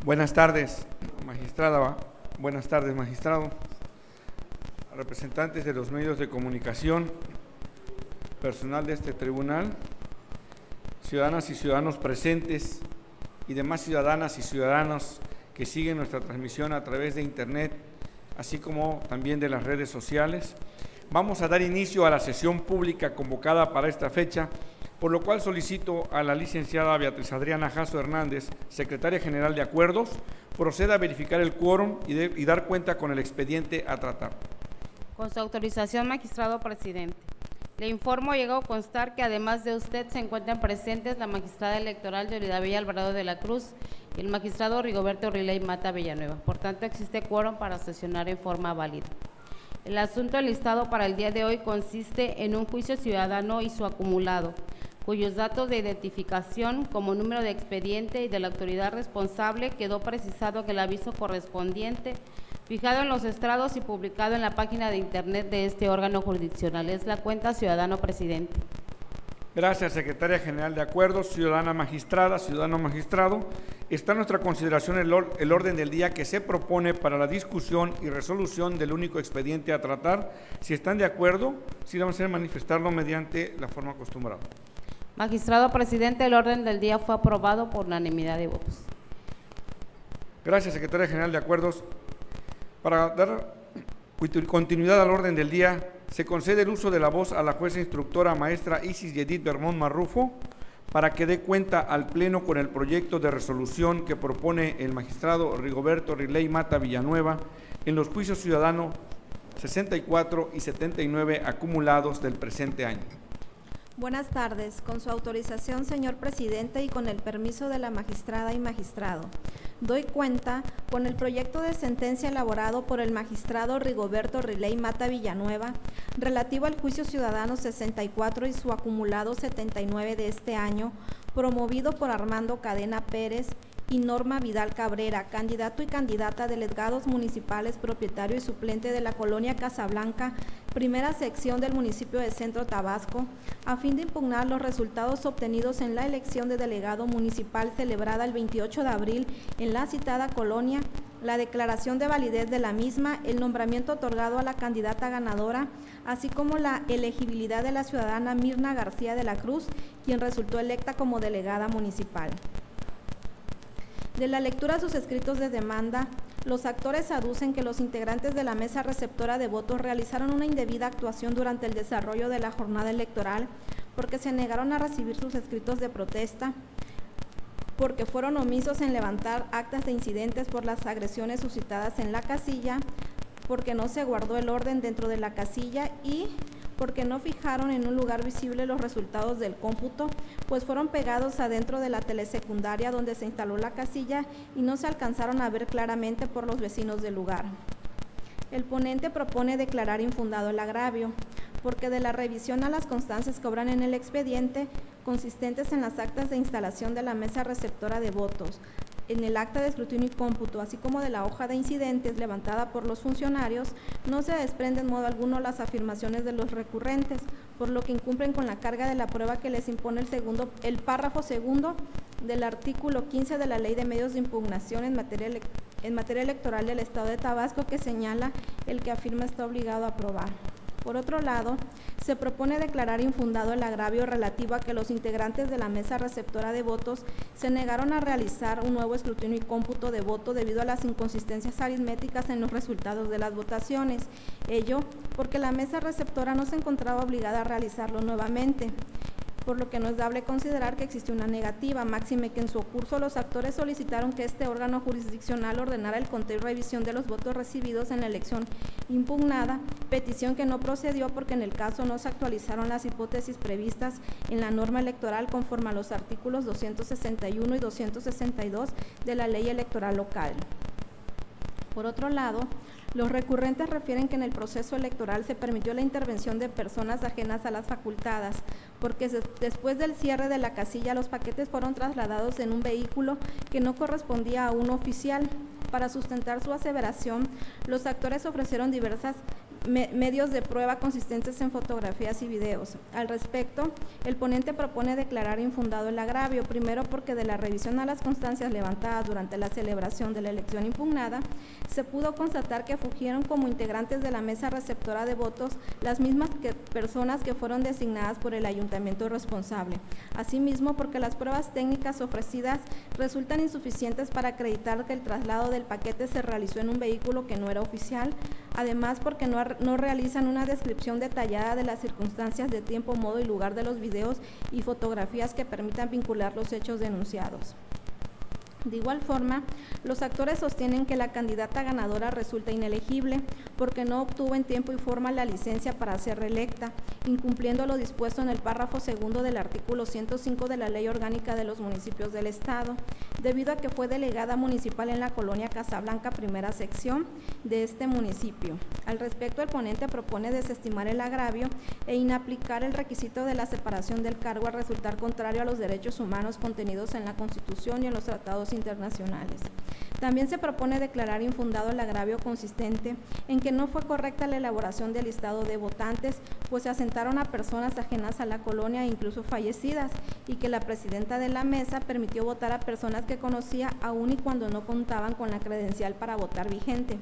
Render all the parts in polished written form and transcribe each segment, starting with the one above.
Buenas tardes, magistrada. Buenas tardes, magistrado. Representantes de los medios de comunicación, personal de este tribunal, ciudadanas y ciudadanos presentes y demás ciudadanas y ciudadanos que siguen nuestra transmisión a través de internet, así como también de las redes sociales. Vamos a dar inicio a la sesión pública convocada para esta fecha, por lo cual solicito a la licenciada Beatriz Adriana Jasso Hernández, secretaria general de Acuerdos, proceda a verificar el quórum y dar cuenta con el expediente a tratar. Con su autorización, magistrado presidente. Le informo, llegó a constar que además de usted se encuentran presentes la magistrada electoral Yolida Bella Alvarado de la Cruz y el magistrado Rigoberto Riley Mata Villanueva. Por tanto, existe quórum para sesionar en forma válida. El asunto enlistado para el día de hoy consiste en un juicio ciudadano y su acumulado, cuyos datos de identificación como número de expediente y de la autoridad responsable quedó precisado en el aviso correspondiente, fijado en los estrados y publicado en la página de internet de este órgano jurisdiccional. Es la cuenta Ciudadano Presidente. Gracias, secretaria general de Acuerdos, ciudadana magistrada, ciudadano magistrado. Está a nuestra consideración el orden del día que se propone para la discusión y resolución del único expediente a tratar. Si están de acuerdo, sí vamos a hacer manifestarlo mediante la forma acostumbrada. Magistrado presidente, el orden del día fue aprobado por unanimidad de votos. Gracias, secretaria general de Acuerdos. Para dar continuidad al orden del día, se concede el uso de la voz a la jueza instructora maestra Isis Yedid Bermón Marrufo para que dé cuenta al Pleno con el proyecto de resolución que propone el magistrado Rigoberto Riley Mata Villanueva en los juicios ciudadanos 64 y 79 acumulados del presente año. Buenas tardes. Con su autorización, señor presidente, y con el permiso de la magistrada y magistrado, doy cuenta con el proyecto de sentencia elaborado por el magistrado Rigoberto Riley Mata Villanueva relativo al juicio ciudadano 64 y su acumulado 79 de este año, promovido por Armando Cadena Pérez y Norma Vidal Cabrera, candidato y candidata a delegados municipales, propietario y suplente de la colonia Casablanca, primera sección del municipio de Centro Tabasco, a fin de impugnar los resultados obtenidos en la elección de delegado municipal celebrada el 28 de abril en la citada colonia, la declaración de validez de la misma, el nombramiento otorgado a la candidata ganadora, así como la elegibilidad de la ciudadana Mirna García de la Cruz, quien resultó electa como delegada municipal. De la lectura de sus escritos de demanda, los actores aducen que los integrantes de la mesa receptora de votos realizaron una indebida actuación durante el desarrollo de la jornada electoral porque se negaron a recibir sus escritos de protesta, porque fueron omisos en levantar actas de incidentes por las agresiones suscitadas en la casilla, porque no se guardó el orden dentro de la casilla y porque no fijaron en un lugar visible los resultados del cómputo, pues fueron pegados adentro de la telesecundaria donde se instaló la casilla y no se alcanzaron a ver claramente por los vecinos del lugar. El ponente propone declarar infundado el agravio, porque de la revisión a las constancias que obran en el expediente, consistentes en las actas de instalación de la mesa receptora de votos, en el acta de escrutinio y cómputo, así como de la hoja de incidentes levantada por los funcionarios, no se desprende en modo alguno las afirmaciones de los recurrentes, por lo que incumplen con la carga de la prueba que les impone el párrafo segundo del artículo 15 de la Ley de Medios de Impugnación en materia electoral del Estado de Tabasco, que señala el que afirma está obligado a aprobar. Por otro lado, se propone declarar infundado el agravio relativo a que los integrantes de la mesa receptora de votos se negaron a realizar un nuevo escrutinio y cómputo de voto debido a las inconsistencias aritméticas en los resultados de las votaciones. Ello porque la mesa receptora no se encontraba obligada a realizarlo nuevamente, por lo que no es dable considerar que existe una negativa, máxime que en su curso los actores solicitaron que este órgano jurisdiccional ordenara el conteo y revisión de los votos recibidos en la elección impugnada, petición que no procedió porque en el caso no se actualizaron las hipótesis previstas en la norma electoral conforme a los artículos 261 y 262 de la Ley Electoral Local. Por otro lado, los recurrentes refieren que en el proceso electoral se permitió la intervención de personas ajenas a las facultadas, porque después del cierre de la casilla los paquetes fueron trasladados en un vehículo que no correspondía a un oficial. Para sustentar su aseveración, los actores ofrecieron diversas medios de prueba consistentes en fotografías y videos. Al respecto, el ponente propone declarar infundado el agravio, primero porque de la revisión a las constancias levantadas durante la celebración de la elección impugnada, se pudo constatar que fungieron como integrantes de la mesa receptora de votos las mismas personas que fueron designadas por el ayuntamiento responsable. Asimismo, porque las pruebas técnicas ofrecidas resultan insuficientes para acreditar que el traslado del paquete se realizó en un vehículo que no era oficial. Además, porque no realizan una descripción detallada de las circunstancias de tiempo, modo y lugar de los videos y fotografías que permitan vincular los hechos denunciados. De igual forma, los actores sostienen que la candidata ganadora resulta inelegible porque no obtuvo en tiempo y forma la licencia para ser reelecta, incumpliendo lo dispuesto en el párrafo segundo del artículo 105 de la Ley Orgánica de los Municipios del Estado, debido a que fue delegada municipal en la colonia Casablanca, primera sección de este municipio. Al respecto, el ponente propone desestimar el agravio e inaplicar el requisito de la separación del cargo al resultar contrario a los derechos humanos contenidos en la Constitución y en los tratados internacionales. También se propone declarar infundado el agravio consistente en que no fue correcta la elaboración del listado de votantes, pues se asentaron a personas ajenas a la colonia e incluso fallecidas, y que la presidenta de la mesa permitió votar a personas que conocía aún y cuando no contaban con la credencial para votar vigente.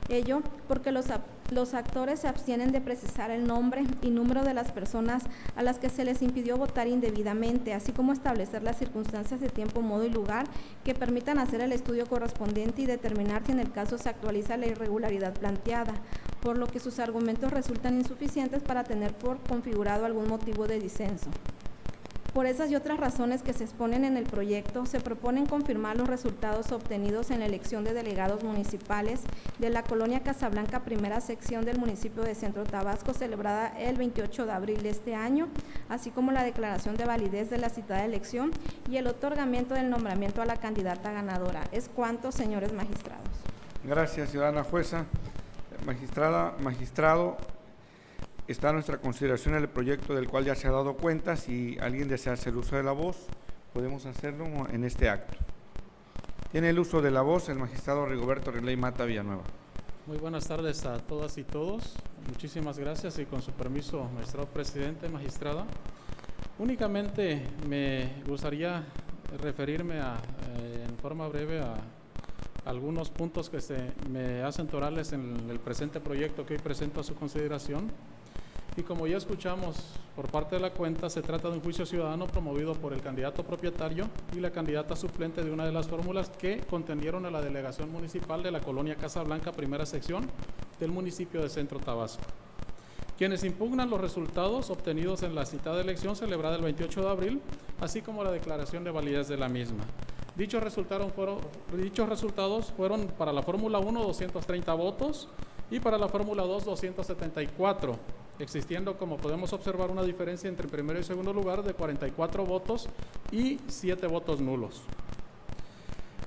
Ello porque los actores se abstienen de precisar el nombre y número de las personas a las que se les impidió votar indebidamente, así como establecer las circunstancias de tiempo, modo y lugar que permitan hacer el estudio correspondiente y determinar si en el caso se actualiza la irregularidad planteada, por lo que sus argumentos resultan insuficientes para tener por configurado algún motivo de disenso. Por esas y otras razones que se exponen en el proyecto, se proponen confirmar los resultados obtenidos en la elección de delegados municipales de la colonia Casablanca, primera sección del municipio de Centro Tabasco, celebrada el 28 de abril de este año, así como la declaración de validez de la citada elección y el otorgamiento del nombramiento a la candidata ganadora. Es cuanto, señores magistrados. Gracias, ciudadana jueza. Magistrado, está a nuestra consideración el proyecto del cual ya se ha dado cuenta. Si alguien desea hacer uso de la voz, podemos hacerlo en este acto. Tiene el uso de la voz el magistrado Rigoberto Riley Mata Villanueva. Muy buenas tardes a todas y todos. Muchísimas gracias y con su permiso, magistrado presidente, magistrada. Únicamente me gustaría referirme en forma breve a algunos puntos que se me hacen torales en el presente proyecto que hoy presento a su consideración. Y como ya escuchamos por parte de la cuenta, se trata de un juicio ciudadano promovido por el candidato propietario y la candidata suplente de una de las fórmulas que contendieron a la delegación municipal de la colonia Casablanca, primera sección del municipio de Centro Tabasco, quienes impugnan los resultados obtenidos en la citada elección celebrada el 28 de abril, así como la declaración de validez de la misma. Dichos resultados fueron para la Fórmula 1 230 votos y para la Fórmula 2 274, existiendo, como podemos observar, una diferencia entre primero y segundo lugar de 44 votos y 7 votos nulos.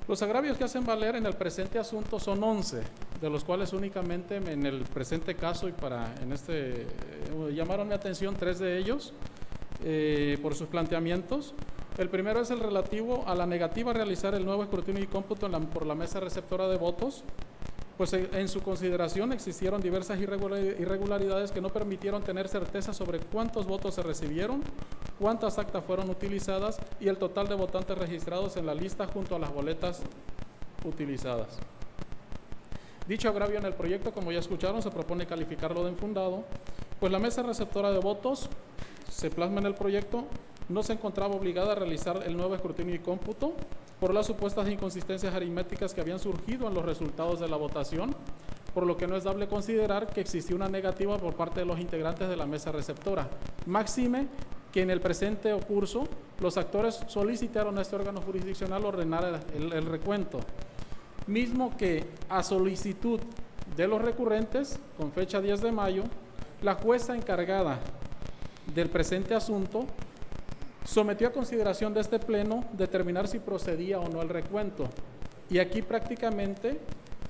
Los agravios que hacen valer en el presente asunto son 11, de los cuales únicamente en el presente caso y llamaron mi atención 3 de ellos por sus planteamientos. El primero es el relativo a la negativa a realizar el nuevo escrutinio y cómputo por la mesa receptora de votos, pues en su consideración existieron diversas irregularidades que no permitieron tener certeza sobre cuántos votos se recibieron, cuántas actas fueron utilizadas y el total de votantes registrados en la lista junto a las boletas utilizadas. Dicho agravio en el proyecto, como ya escucharon, se propone calificarlo de infundado, pues la mesa receptora de votos, se plasma en el proyecto, no se encontraba obligada a realizar el nuevo escrutinio y cómputo por las supuestas inconsistencias aritméticas que habían surgido en los resultados de la votación, por lo que no es dable considerar que existió una negativa por parte de los integrantes de la mesa receptora. Máxime que en el presente curso los actores solicitaron a este órgano jurisdiccional ordenar el recuento, mismo que a solicitud de los recurrentes, con fecha 10 de mayo, la jueza encargada del presente asunto sometió a consideración de este pleno determinar si procedía o no el recuento. Y aquí prácticamente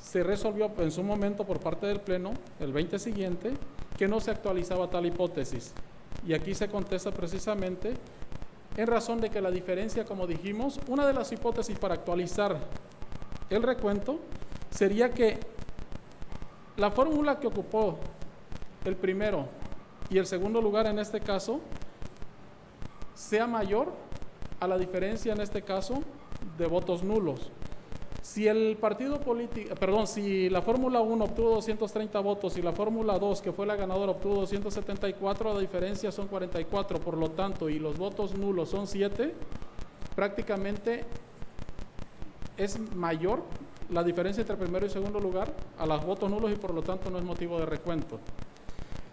se resolvió en su momento por parte del pleno, el 20 siguiente, que no se actualizaba tal hipótesis. Y aquí se contesta precisamente en razón de que la diferencia, como dijimos, una de las hipótesis para actualizar el recuento sería que la fórmula que ocupó el primero y el segundo lugar en este caso sea mayor a la diferencia en este caso de votos nulos. Si el partido político, si la Fórmula 1 obtuvo 230 votos y la Fórmula 2, que fue la ganadora, obtuvo 274, la diferencia son 44, por lo tanto, y los votos nulos son 7, prácticamente es mayor la diferencia entre primero y segundo lugar a los votos nulos y por lo tanto no es motivo de recuento.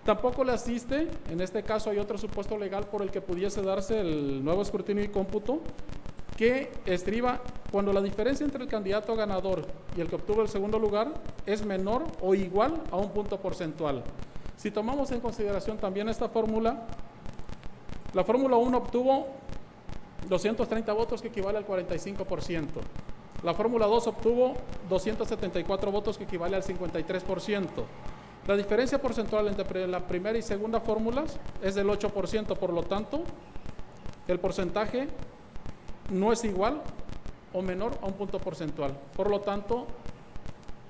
Tampoco le asiste, en este caso hay otro supuesto legal por el que pudiese darse el nuevo escrutinio y cómputo, que estriba cuando la diferencia entre el candidato ganador y el que obtuvo el segundo lugar es menor o igual a un punto porcentual. Si tomamos en consideración también esta fórmula, la Fórmula 1 obtuvo 230 votos que equivale al 45%. La Fórmula 2 obtuvo 274 votos que equivale al 53%. La diferencia porcentual entre la primera y segunda fórmulas es del 8%, por lo tanto, el porcentaje no es igual o menor a un punto porcentual. Por lo tanto,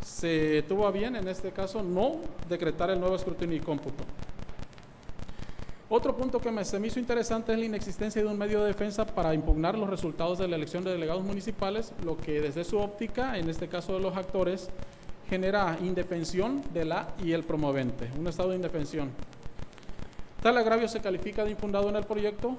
se tuvo a bien, en este caso, no decretar el nuevo escrutinio y cómputo. Otro punto que se me hizo interesante es la inexistencia de un medio de defensa para impugnar los resultados de la elección de delegados municipales, lo que desde su óptica, en este caso de los actores, genera indefensión de la y el promovente, un estado de indefensión. Tal agravio se califica de infundado en el proyecto,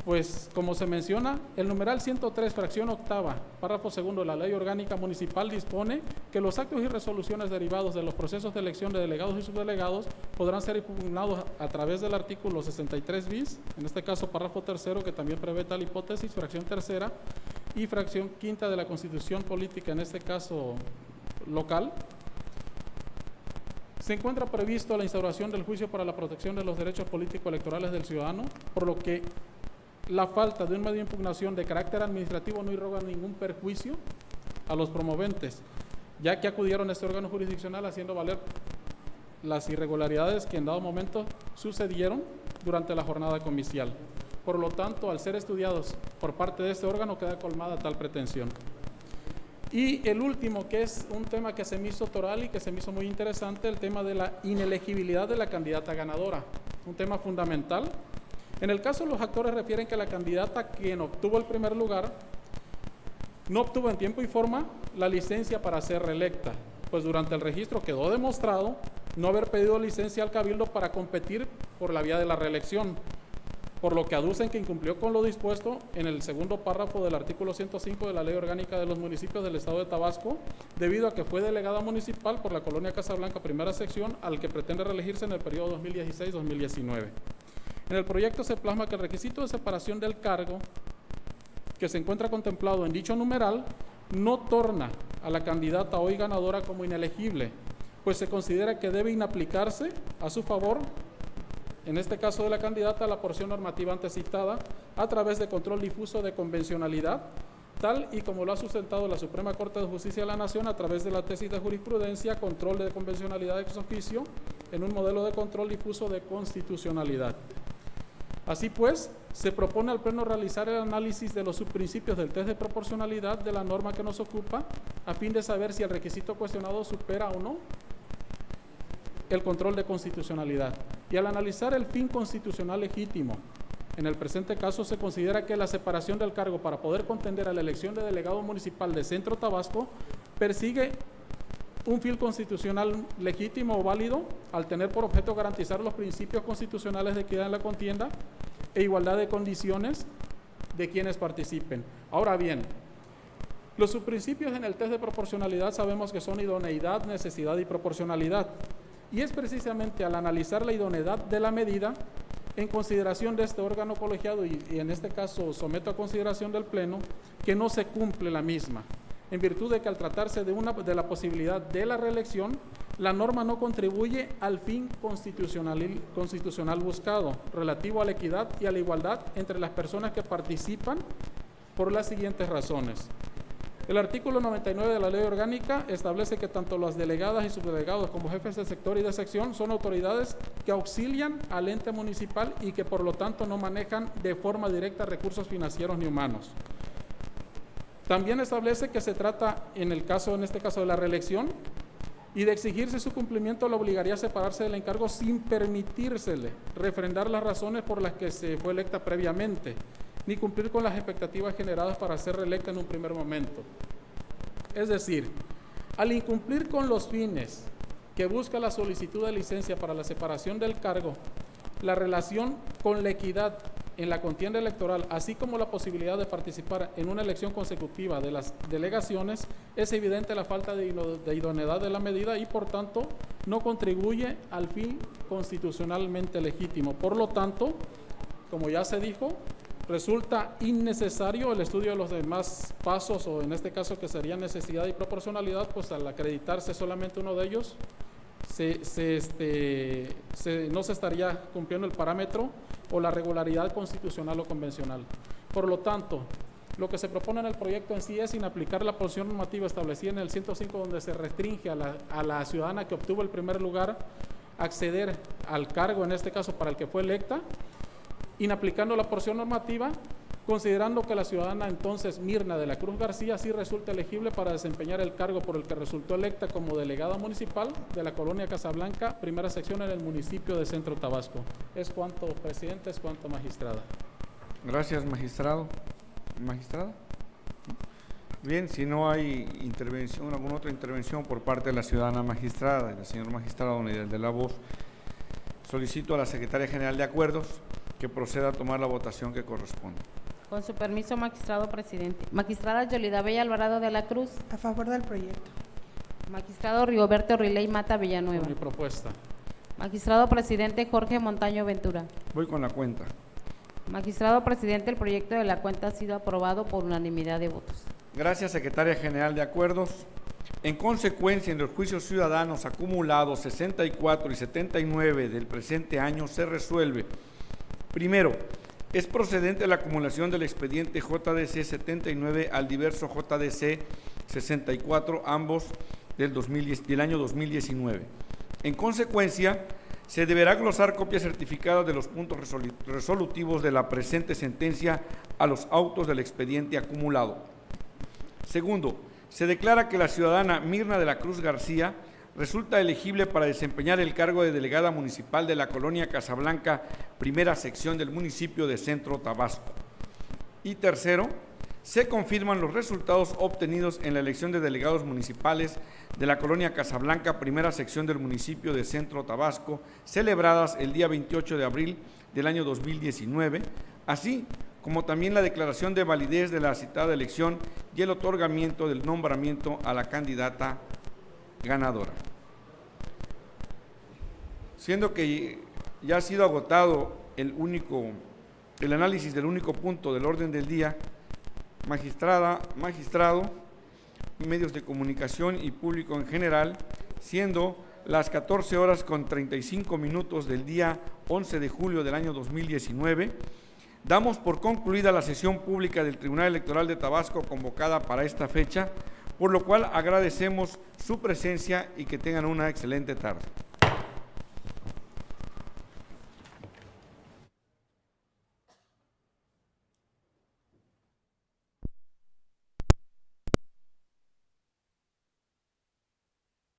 pues como se menciona, el numeral 103, fracción octava, párrafo segundo de la Ley Orgánica Municipal dispone que los actos y resoluciones derivados de los procesos de elección de delegados y subdelegados podrán ser impugnados a través del artículo 63 bis, en este caso párrafo tercero, que también prevé tal hipótesis, fracción tercera y fracción quinta de la Constitución Política, en este caso local. Se encuentra previsto la instauración del juicio para la protección de los derechos políticos electorales del ciudadano, por lo que la falta de un medio de impugnación de carácter administrativo no irroga ningún perjuicio a los promoventes, ya que acudieron a este órgano jurisdiccional haciendo valer las irregularidades que en dado momento sucedieron durante la jornada comicial. Por lo tanto, al ser estudiados por parte de este órgano, queda colmada tal pretensión. Y el último, que es un tema que se me hizo toral y que se me hizo muy interesante, el tema de la inelegibilidad de la candidata ganadora, un tema fundamental. En el caso, los actores refieren que la candidata quien obtuvo el primer lugar no obtuvo en tiempo y forma la licencia para ser reelecta, pues durante el registro quedó demostrado no haber pedido licencia al Cabildo para competir por la vía de la reelección, por lo que aducen que incumplió con lo dispuesto en el segundo párrafo del artículo 105 de la Ley Orgánica de los Municipios del Estado de Tabasco, debido a que fue delegada municipal por la Colonia Casablanca, primera sección, al que pretende reelegirse en el periodo 2016-2019. En el proyecto se plasma que el requisito de separación del cargo que se encuentra contemplado en dicho numeral no torna a la candidata hoy ganadora como inelegible, pues se considera que debe inaplicarse a su favor, en este caso de la candidata, la porción normativa antes citada a través de control difuso de convencionalidad, tal y como lo ha sustentado la Suprema Corte de Justicia de la Nación a través de la tesis de jurisprudencia Control de convencionalidad ex oficio en un modelo de control difuso de constitucionalidad. Así pues, se propone al Pleno realizar el análisis de los subprincipios del test de proporcionalidad de la norma que nos ocupa, a fin de saber si el requisito cuestionado supera o no el control de constitucionalidad. Y al analizar el fin constitucional legítimo, en el presente caso se considera que la separación del cargo para poder contender a la elección de delegado municipal de Centro Tabasco persigue un fin constitucional legítimo o válido al tener por objeto garantizar los principios constitucionales de equidad en la contienda e igualdad de condiciones de quienes participen. Ahora bien, los subprincipios en el test de proporcionalidad sabemos que son idoneidad, necesidad y proporcionalidad, y es precisamente al analizar la idoneidad de la medida en consideración de este órgano colegiado y en este caso someto a consideración del Pleno que no se cumple la misma, en virtud de que al tratarse de la posibilidad de la reelección, la norma no contribuye al fin constitucional buscado, relativo a la equidad y a la igualdad entre las personas que participan por las siguientes razones. El artículo 99 de la Ley Orgánica establece que tanto las delegadas y subdelegados como jefes de sector y de sección son autoridades que auxilian al ente municipal y que por lo tanto no manejan de forma directa recursos financieros ni humanos. También establece que se trata, en este caso de la reelección, y de exigirse su cumplimiento le obligaría a separarse del encargo sin permitírsele refrendar las razones por las que se fue electa previamente, ni cumplir con las expectativas generadas para ser reelecta en un primer momento. Es decir, al incumplir con los fines que busca la solicitud de licencia para la separación del cargo, la relación con la equidad en la contienda electoral, así como la posibilidad de participar en una elección consecutiva de las delegaciones, es evidente la falta de idoneidad de la medida y, por tanto, no contribuye al fin constitucionalmente legítimo. Por lo tanto, como ya se dijo, resulta innecesario el estudio de los demás pasos, o en este caso que sería necesidad y proporcionalidad, pues al acreditarse solamente uno de ellos, no se estaría cumpliendo el parámetro o la regularidad constitucional o convencional. Por lo tanto, lo que se propone en el proyecto en sí es inaplicar la posición normativa establecida en el 105, donde se restringe a la ciudadana que obtuvo el primer lugar acceder al cargo, en este caso para el que fue electa, inaplicando la porción normativa, considerando que la ciudadana entonces Mirna de la Cruz García sí resulta elegible para desempeñar el cargo por el que resultó electa como delegada municipal de la colonia Casablanca, primera sección en el municipio de Centro Tabasco. Es cuanto, presidente, es cuanto, magistrada. Gracias, magistrado. ¿Magistrada? Bien, si no hay intervención, alguna otra intervención por parte de la ciudadana magistrada y del señor magistrado de la voz, solicito a la secretaria general de acuerdos que proceda a tomar la votación que corresponde. Con su permiso, magistrado presidente. Magistrada Yolida Bella Alvarado de la Cruz. A favor del proyecto. Magistrado Rigoberto Riley Mata Villanueva. Con mi propuesta. Magistrado presidente Jorge Montaño Ventura. Voy con la cuenta. Magistrado presidente, el proyecto de la cuenta ha sido aprobado por unanimidad de votos. Gracias, secretaria general de acuerdos. En consecuencia, en los juicios ciudadanos acumulados 64 y 79 del presente año se resuelve: primero, es procedente la acumulación del expediente JDC 79 al diverso JDC 64, ambos del año 2019. En consecuencia, se deberá glosar copia certificada de los puntos resolutivos de la presente sentencia a los autos del expediente acumulado. Segundo, se declara que la ciudadana Mirna de la Cruz García resulta elegible para desempeñar el cargo de delegada municipal de la colonia Casablanca, primera sección del municipio de Centro Tabasco. Y tercero, se confirman los resultados obtenidos en la elección de delegados municipales de la colonia Casablanca, primera sección del municipio de Centro Tabasco, celebradas el día 28 de abril del año 2019, así como también la declaración de validez de la citada elección y el otorgamiento del nombramiento a la candidata ganadora. Siendo que ya ha sido agotado el análisis del único punto del orden del día, magistrada, magistrado, medios de comunicación y público en general, siendo las 14 horas con 35 minutos del día 11 de julio del año 2019, damos por concluida la sesión pública del Tribunal Electoral de Tabasco convocada para esta fecha, por lo cual agradecemos su presencia y que tengan una excelente tarde.